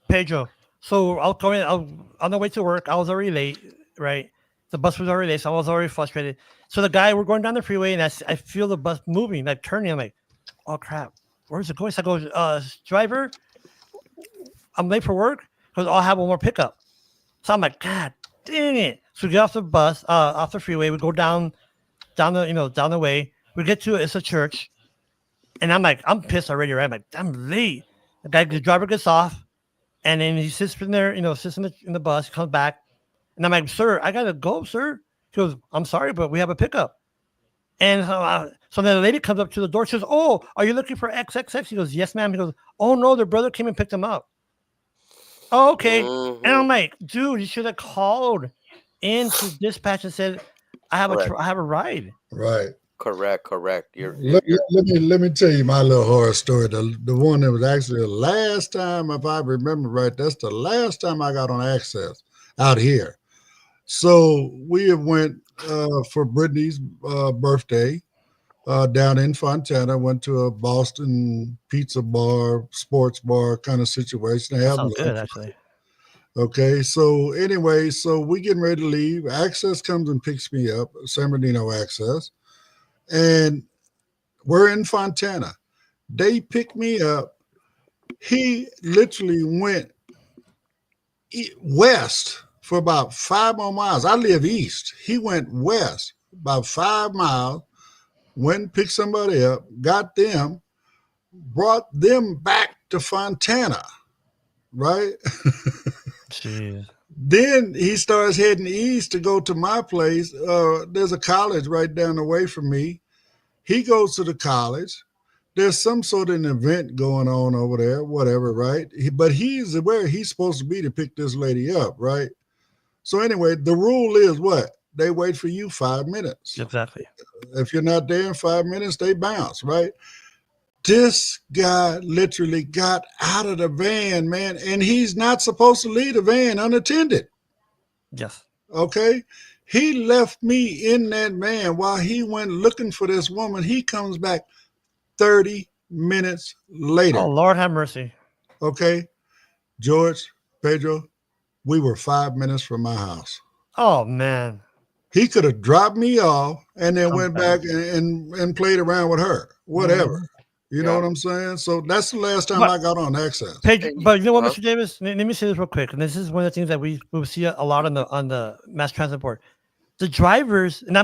Pedro. So on the way to work. I was already late, right? The bus was already late, so I was already frustrated. So the guy, we're going down the freeway, and I feel the bus moving, like turning. I'm like, oh crap, where's it going? So I go, driver, I'm late for work because I'll have one more pickup. So I'm like, God dang it. So we get off the bus, off the freeway. We go down the, down the way. We get to it's a church, and I'm like, I'm pissed already, right? I'm like, I'm late. The driver gets off, and then he sits in there, sits in the bus, comes back, and I'm like, sir, I gotta go, sir. He goes, I'm sorry, but we have a pickup. And so then the lady comes up to the door. She goes, oh, are you looking for XXX? He goes, yes, ma'am. He goes, oh no, their brother came and picked him up. Oh, okay. And Hmm. I'm like, dude, you should have called into dispatch and said, Correct, I have a ride. Right. correct, correct. You're Let, you're let me tell you my little horror story. The one that was actually the last time, if I remember right, that's the last time I got on Access out here. So we have went for Brittany's birthday down in Fontana. Went to a Boston pizza bar, sports bar kind of situation. They That have sounds good, lunch. actually. Okay, so anyway, so we getting ready to leave. Access comes and picks me up, San Bernardino Access, and we're in Fontana. They picked me up. He literally went west for about 5 more miles. I live east. He went west about 5 miles, went and picked somebody up, got them, brought them back to Fontana, right? Jeez. Then he starts heading east to go to my place. There's a college right down the way from me. He goes to the college. There's some sort of an event going on over there, whatever, right? But he's where he's supposed to be to pick this lady up, right? So anyway, the rule is what? They wait for you 5 minutes. Exactly. If you're not there in 5 minutes, they bounce, right? This guy literally got out of the van, man, and he's not supposed to leave the van unattended. Yes. Okay. He left me in that van while he went looking for this woman. He comes back 30 minutes Oh, later. Lord have mercy. Okay. George, Pedro, we were 5 minutes from my house. Oh, man. He could have dropped me off and then Comes went back. back and played around with her, whatever. Mhm. You know yeah. what I'm saying? So that's the last time But, I got on Access. Pedro, And but you know what, uh, Mr. Davis? Let me say this real quick. And this is one of the things that we see a lot on the mass transit board. The drivers, and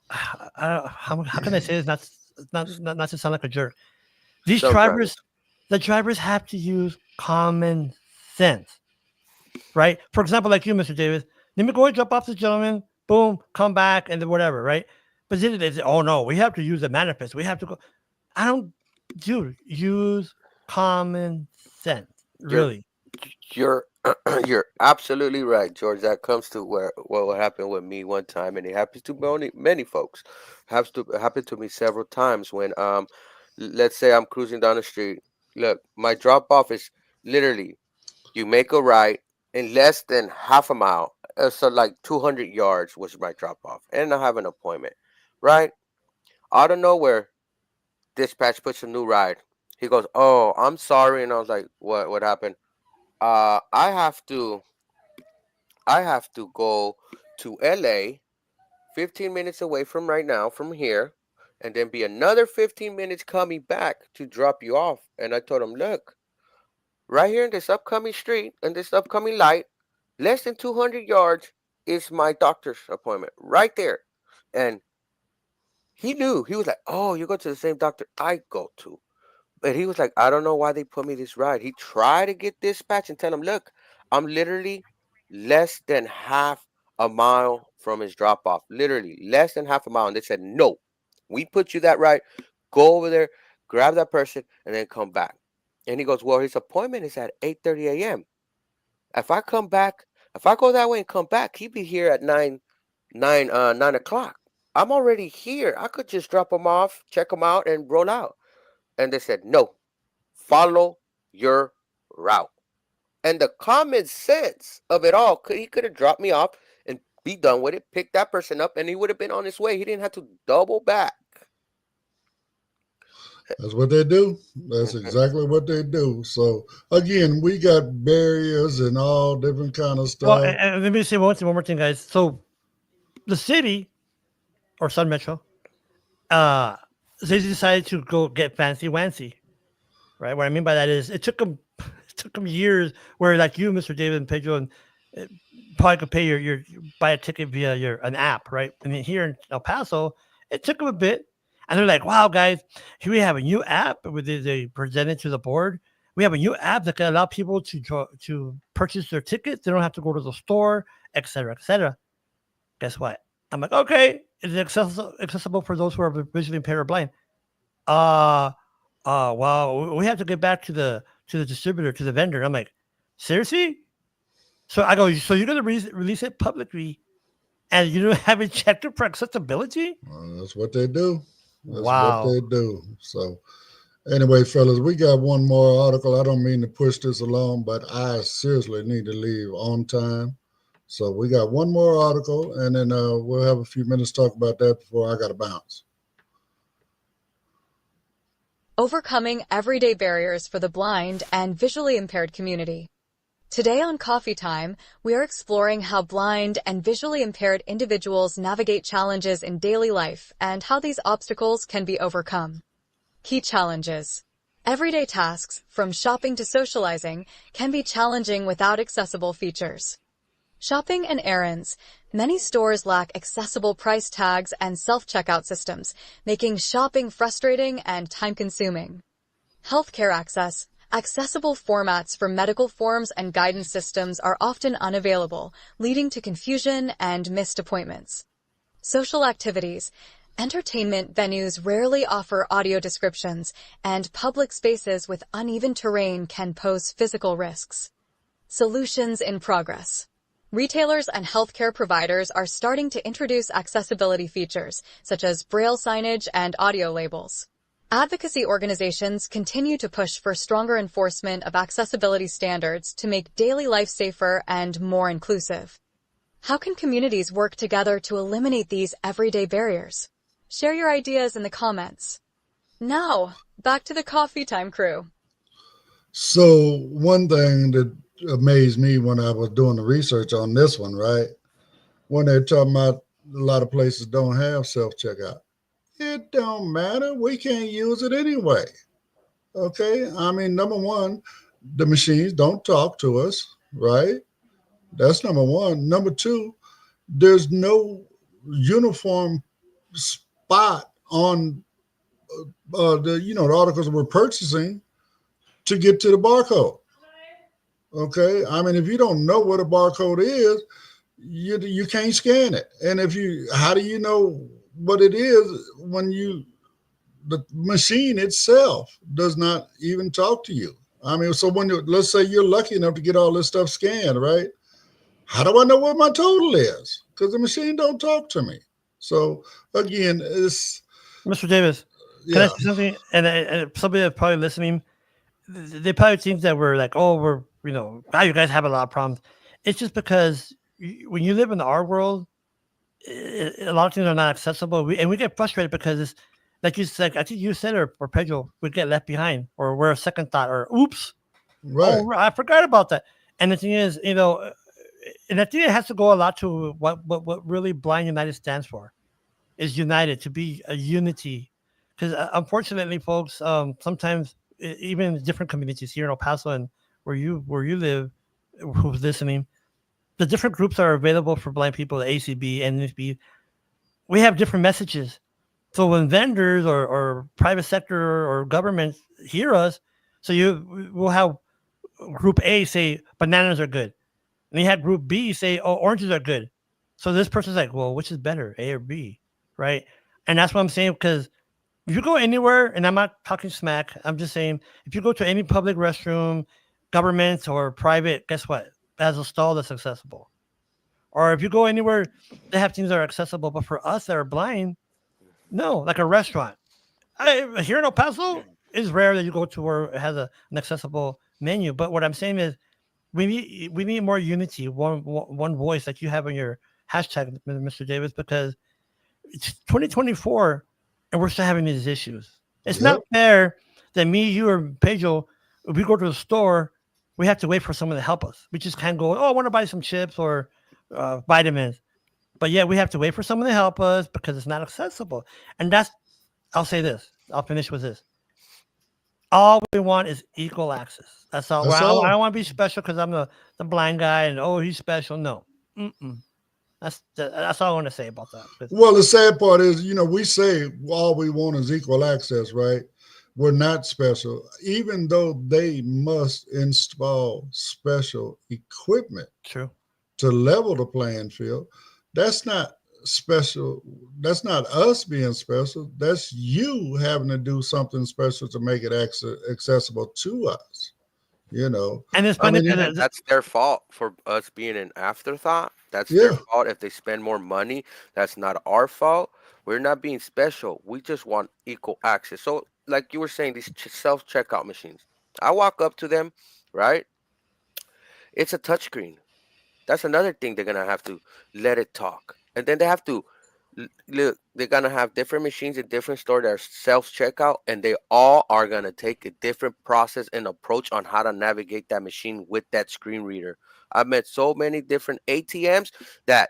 how can I say this not to sound like a jerk? These some drivers. drivers, the drivers have to use common sense, right? For example, like you, Mr. Davis, let me go and drop off the gentleman, boom, come back, and then whatever, right? But then they say, oh no, we have to use the manifest. We have to go. I don't, dude, use common sense, You're really. you're you're absolutely right, George. That comes to where what happened with me one time, and it happens to many folks. Happened to me several times when let's say I'm cruising down the street. Look, my drop off is literally you make a right in less than half a mile. So like 200 yards was my drop off, and I have an appointment. Right out of nowhere, dispatch puts a new ride. He goes, "Oh, I'm sorry," and I was like, "What? What happened?" Uh, I have to I have to go to LA 15 minutes away from right now from here and then be another 15 minutes coming back to drop you off. And I told him, "Look, right here in this upcoming street and this upcoming light, less than 200 yards is my doctor's appointment right there." And he knew. He was like, "Oh, you go to the same doctor I go to." But he was like, I don't know why they put me this ride. He tried to get dispatch and tell him, look, I'm literally less than half a mile from his drop off. Literally less than half a mile. And they said, no, we put you that ride. Go over there, grab that person, and then come back. And he goes, well, his appointment is at 8:30 a.m. If I come back, if I go that way and come back, he'd be here at 9 o'clock. I'm already here. I could just drop him off, check him out, and roll out. And they said, no, follow your route. And the common sense of it all, he could have dropped me off and be done with it, pick that person up, and he would have been on his way. He didn't have to double back. That's what they do. That's exactly what they do. So again, we got barriers and all different kind of Well, stuff. and let me say one more thing, guys. So the city or Sun Metro, they decided to go get fancy wancy, right? What I mean by that is it took them years where like you, Mr. David and Pedro, and probably could pay your buy a ticket via an app, right? And then here in El Paso, it took them a bit. And they're like, wow, guys, here we have a new app they presented to the board. We have a new app that can allow people to purchase their tickets. They don't have to go to the store, et cetera, et cetera. Guess what? I'm like, okay, is it accessible for those who are visually impaired or blind? Well, we have to get back to the distributor, to the vendor. I'm like, seriously? So I go, so you're going to release it publicly and you don't have it checked for accessibility? Well, that's what they do. That's wow. what they do. So anyway, fellas, we got one more article. I don't mean to push this along, but I seriously need to leave on time. So we got one more article, and then we'll have a few minutes to talk about that before I got to bounce. Overcoming everyday barriers for the blind and visually impaired community. Today on Coffee Time, we are exploring how blind and visually impaired individuals navigate challenges in daily life and how these obstacles can be overcome. Key challenges. Everyday tasks, from shopping to socializing, can be challenging without accessible features. Shopping and errands. Many stores lack accessible price tags and self-checkout systems, making shopping frustrating and time-consuming. Healthcare access. Accessible formats for medical forms and guidance systems are often unavailable, leading to confusion and missed appointments. Social activities. Entertainment venues rarely offer audio descriptions, and public spaces with uneven terrain can pose physical risks. Solutions in progress. Retailers and healthcare providers are starting to introduce accessibility features, such as braille signage and audio labels. Advocacy organizations continue to push for stronger enforcement of accessibility standards to make daily life safer and more inclusive. How can communities work together to eliminate these everyday barriers? Share your ideas in the comments. Now, back to the Coffee Time crew. So one thing that amazed me when I was doing the research on this one, right? When they're talking about a lot of places don't have self-checkout. It don't matter. We can't use it anyway. Okay. I mean, number one, the machines don't talk to us, right? That's number one. Number two, there's no uniform spot on the articles we're purchasing to get to the barcode. Okay. I mean, if you don't know what a barcode is, you can't scan it. And how do you know what it is when the machine itself does not even talk to you? I mean, so let's say you're lucky enough to get all this stuff scanned, right? How do I know what my total is? Because the machine don't talk to me. So again, it's Mr. Davis. Can I say something? And somebody that's probably listening, they probably think that we're like, oh, wow, you guys have a lot of problems. It's just because when you live in our world, a lot of things are not accessible, and we get frustrated because it's like you said. I think you said, or Pedro, we get left behind, or we're a second thought, or oops, right. Oh, I forgot about that. And the thing is, and I think it has to go a lot to what really Blind United stands for, is united, to be a unity. Because unfortunately, folks, sometimes even in different communities here in El Paso and where you live, who's listening, the different groups are available for blind people, the ACB, NFB. We have different messages. So when vendors or private sector or government hear us, so we'll have group A say bananas are good. And you had group B say, oh, oranges are good. So this person's like, well, which is better, A or B, right? And that's what I'm saying, because If you go anywhere, and I'm not talking smack, I'm just saying, if you go to any public restroom, government or private, guess what? It has a stall that's accessible. Or if you go anywhere, they have things that are accessible. But for us that are blind, no, like a restaurant. Here in El Paso, it's rare that you go to where it has an accessible menu. But what I'm saying is, we need more unity, one voice that you have on your hashtag, Mr. Davis, because it's 2024 and we're still having these issues. It's Yep. not fair that me, you, or Pedro, if we go to the store, we have to wait for someone to help us. We just can't go, oh, I want to buy some chips or vitamins. But yeah, we have to wait for someone to help us because it's not accessible. And I'll say this. I'll finish with this. All we want is equal access. That's all. That's I all. don't want to be special because I'm the blind guy and, oh, he's special. No. Mm-mm. That's all I want to say about that. Well, the sad part is, we say all we want is equal access, right? We're not special, even though they must install special equipment True. to level the playing field. That's not special. That's not us being special. That's you having to do something special to make it accessible to us. And it's I funny mean, that That's their fault for us being an afterthought. That's their yeah, fault if they spend more money. That's not our fault. We're not being special. We just want equal access. So, like you were saying, these self checkout machines. I walk up to them, right? It's a touchscreen. That's another thing they're gonna have to let it talk, and then they have to look. They're gonna have different machines in different stores that are self checkout, and they all are gonna take a different process and approach on how to navigate that machine with that screen reader. I've met so many different ATMs that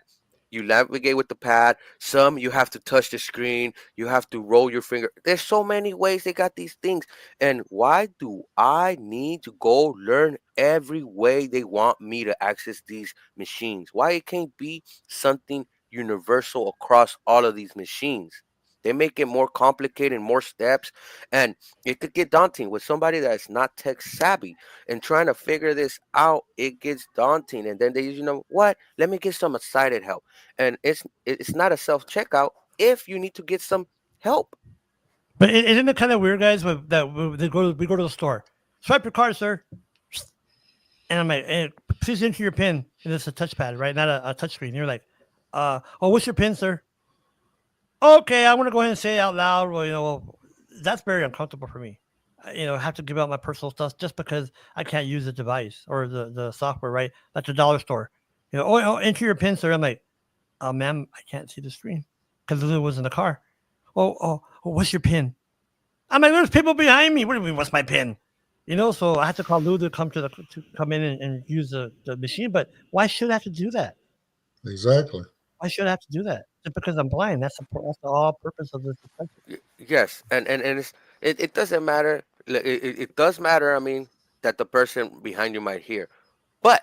you navigate with the pad. Some you have to touch the screen. You have to roll your finger. There's so many ways they got these things. And why do I need to go learn every way they want me to access these machines? Why it can't be something universal across all of these machines? They make it more complicated, more steps, and it could get daunting with somebody that's not tech savvy and trying to figure this out. It gets daunting, and then they, what? Let me get some sighted help, and it's not a self checkout if you need to get some help. But isn't it kind of weird, guys? We go to the store, swipe your card, sir, and I'm like, please enter your PIN, and it's a touchpad, right? Not a touch screen. You're like, what's your PIN, sir? Okay, I'm gonna go ahead and say it out loud. Well, that's very uncomfortable for me. I have to give out my personal stuff just because I can't use the device or the software, right? Like the dollar store. Enter your PIN, sir. I'm like, ma'am, I can't see the screen because Lulu was in the car. What's your PIN? I'm like, there's people behind me. What do you mean, what's my PIN? So I had to call Lou to come to come in and use the machine. But why should I have to do that? exactly. Why should I have to do that? Just because I'm blind. That's the all purpose of this. Yes, and it doesn't matter. It does matter. I mean, that the person behind you might hear, but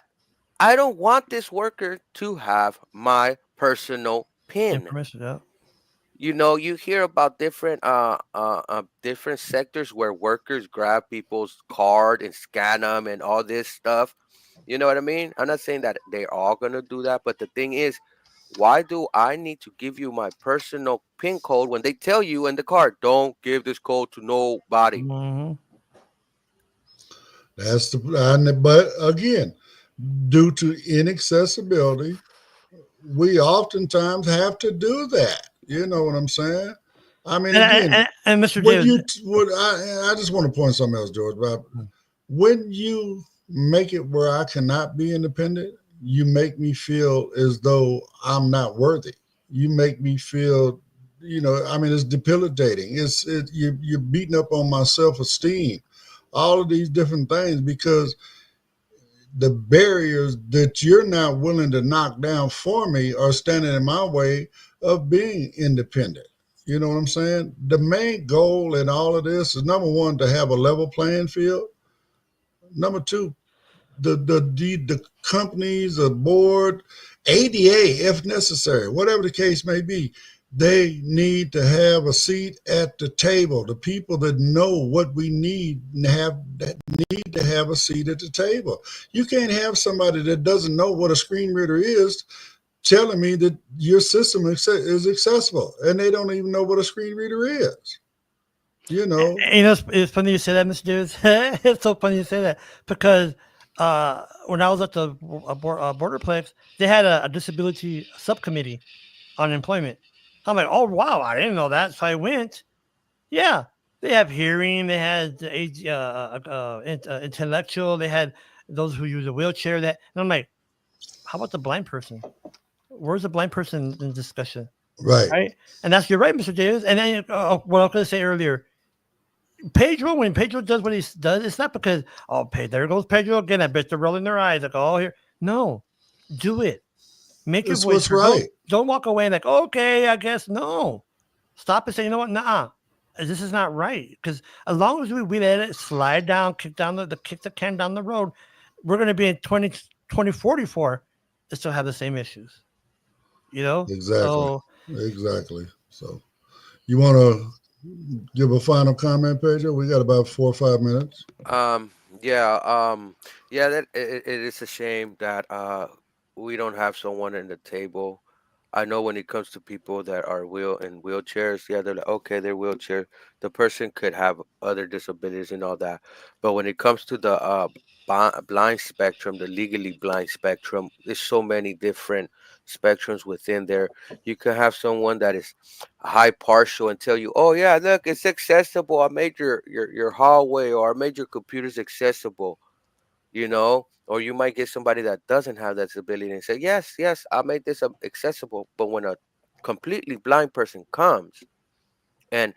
I don't want this worker to have my personal PIN. Information, yeah. You hear about different sectors where workers grab people's card and scan them and all this stuff. You know what I mean? I'm not saying that they're all gonna do that, but the thing is, why do I need to give you my personal PIN code when they tell you in the card, don't give this code to nobody? Mm-hmm. But again, due to inaccessibility, we oftentimes have to do that. You know what I'm saying? I mean, again, and Mr. when Davis, I just want to point something else, George. But when you make it where I cannot be independent, you make me feel as though I'm not worthy. You make me feel, I mean, it's debilitating. You're beating up on my self-esteem, all of these different things because the barriers that you're not willing to knock down for me are standing in my way of being independent. You know what I'm saying? The main goal in all of this is number one, to have a level playing field. Number two, the companies, the board, ADA, if necessary, whatever the case may be, they need to have a seat at the table. The people that know what we need need to have a seat at the table. You can't have somebody that doesn't know what a screen reader is telling me that your system is accessible and they don't even know what a screen reader is. you know, You know, it's funny you say that, Mr. Davis. It's so funny you say that because when I was at the Borderplex, they had a disability subcommittee on employment. I'm like, oh wow, I didn't know that, so I went. Yeah, they have hearing, they had the intellectual, they had those who use a wheelchair. That and I'm like, how about the blind person? Where's the blind person in discussion? right. Right, and that's you're right, Mr. Davis. And then what I was going to say earlier, Pedro, when Pedro does what he does, it's not because there goes Pedro again. I bet they're rolling their eyes like, oh here. No, do it. Make your It's voice what's heard. right. Don't walk away like, okay, I guess no. Stop and say, you know what? Nah, this is not right. Because as long as we let it slide down, kick the can down the road, we're going to be in 2044 and still have the same issues. You know? Exactly. So Exactly. So you want to give a final comment, Pedro? We got about 4 or 5 minutes. Um, yeah, yeah, that it is a shame that we don't have someone in the table. I know when it comes to people that are in wheelchairs, yeah, they're like, okay, they're wheelchair. The person could have other disabilities and all that, but when it comes to the blind spectrum, the legally blind spectrum, there's so many different spectrums within there. You could have someone that is high partial and tell you, oh yeah, look, it's accessible. I made your hallway, or I made your computers accessible, or you might get somebody that doesn't have that ability and say, yes, yes, I made this accessible. But when a completely blind person comes and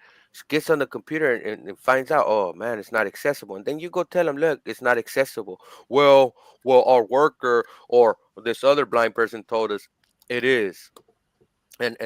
gets on the computer and finds out, oh man, it's not accessible, and then you go tell them, look, it's not accessible. Well, our worker or this other blind person told us it is. And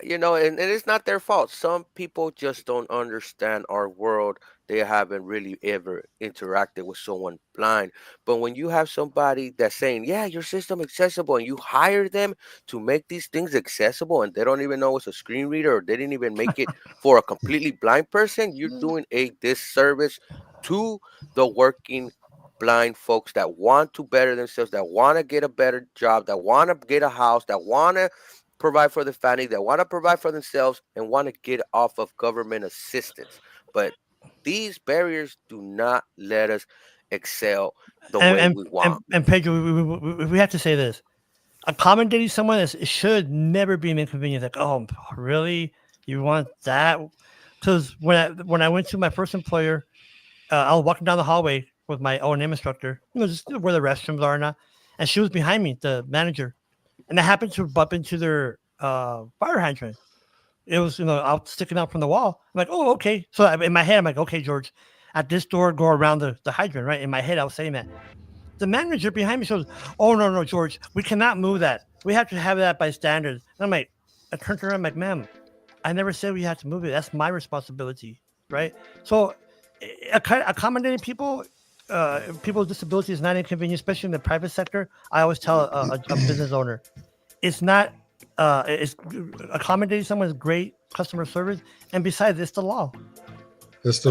it's not their fault. Some people just don't understand our world. They haven't really ever interacted with someone blind. But when you have somebody that's saying, yeah, your system accessible, and you hire them to make these things accessible, and they don't even know it's a screen reader, or they didn't even make it for a completely blind person, you're doing a disservice to the working blind folks that want to better themselves, that want to get a better job, that want to get a house, that want to provide for the family, that want to provide for themselves, and want to get off of government assistance. But these barriers do not let us excel the and way and we and, want. and Pedro, we have to say this. Accommodating someone should never be an inconvenience. Like, oh, really? You want that? Because when I went to my first employer, I was walking down the hallway with my O&M instructor, just where the restrooms are now, and she was behind me, the manager, and I happened to bump into their fire hydrant. It was, out sticking out from the wall. I'm like, oh, okay. So in my head, I'm like, okay, George, at this door, go around the hydrant, right? In my head, I was saying that. The manager behind me says, oh, no, George, we cannot move that. We have to have that by standards. And I'm like, I turned around, I'm like, ma'am, I never said we had to move it. That's my responsibility, right? So accommodating people, people with disabilities is not inconvenient, especially in the private sector. I always tell a business owner, it's not, it's accommodating someone is great customer service. And besides, it's the law. It's the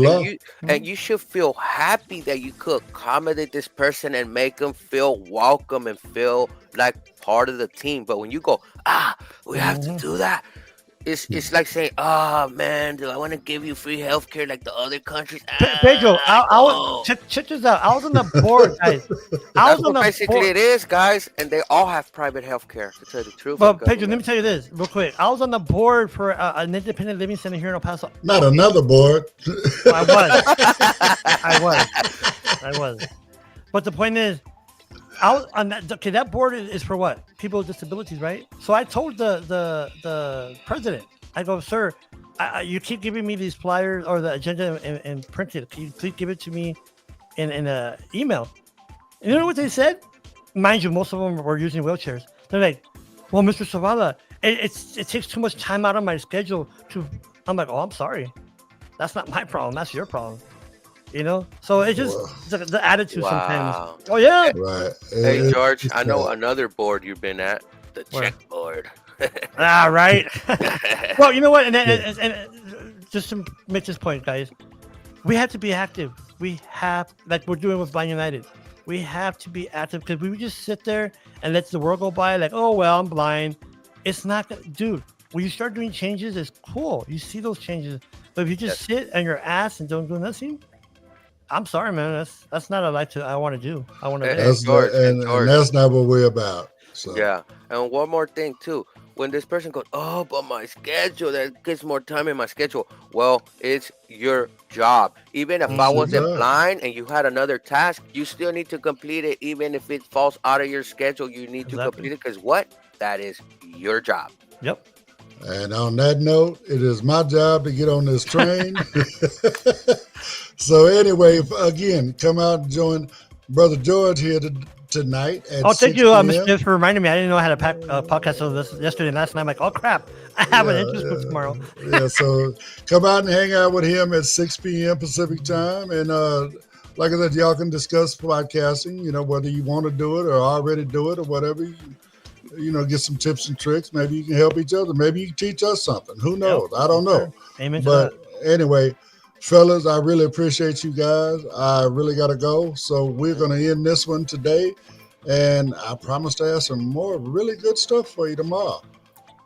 And law. you should feel happy that you could accommodate this person and make them feel welcome and feel like part of the team. But when you go, we have to do that, it's like saying, oh man, do I want to give you free healthcare like the other countries? Pedro, No. check this out. I was on the board, guys. That's what basically it is, guys, and they all have private healthcare, to tell you the truth. But Pedro, let me tell you this real quick. I was on the board for an independent living center here in El Paso. Not another board. I was. But the point is, I was on that. Okay, that board is for what? People with disabilities, right? So I told the president, I go, sir, you keep giving me these flyers or the agenda and printed. Can you please give it to me in an email? And you know what they said? Mind you, most of them were using wheelchairs. They're like, well, Mr. Zavala, it takes too much time out of my schedule to. I'm like, oh, I'm sorry. That's not my problem. That's your problem. So it's just the attitude sometimes. Oh yeah. Right. Hey George, I know another board you've been at, the check board. Right. Well, you know what? And just to make this point, guys, we have to be active. We have, like we're doing with Blind United, we have to be active, because we would just sit there and let the world go by like, oh well, I'm blind. It's not, dude. When you start doing changes, it's cool. You see those changes. But if you just sit on your ass and don't do nothing, I'm sorry, man. That's not a life I want to do. I want to live. That's George, and that's not what we're about. So Yeah, and one more thing too. When this person goes, oh, but my schedule, that gets more time in my schedule. Well, it's your job. Even if I It's your wasn't job. blind and you had another task, you still need to complete it. Even if it falls out of your schedule, you need to Exactly. complete it because what? That is your job. Yep. And on that note, it is my job to get on this train. So anyway, again, come out and join Brother George here tonight at Oh, 6 thank you, p.m. Mr. Smith, for reminding me. I didn't know I had a podcast of this yesterday and last night. I'm like, oh crap, I have an interest book tomorrow. Yeah, so come out and hang out with him at 6 p.m. Pacific time. And like I said, y'all can discuss podcasting, whether you want to do it or already do it or whatever. Get some tips and tricks. Maybe you can help each other. Maybe you can teach us something. Who knows? I don't know. Amen to But that. anyway, fellas, I really appreciate you guys. I really got to go. So we're going to end this one today. And I promise to have some more really good stuff for you tomorrow.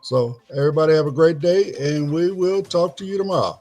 So everybody have a great day, and we will talk to you tomorrow.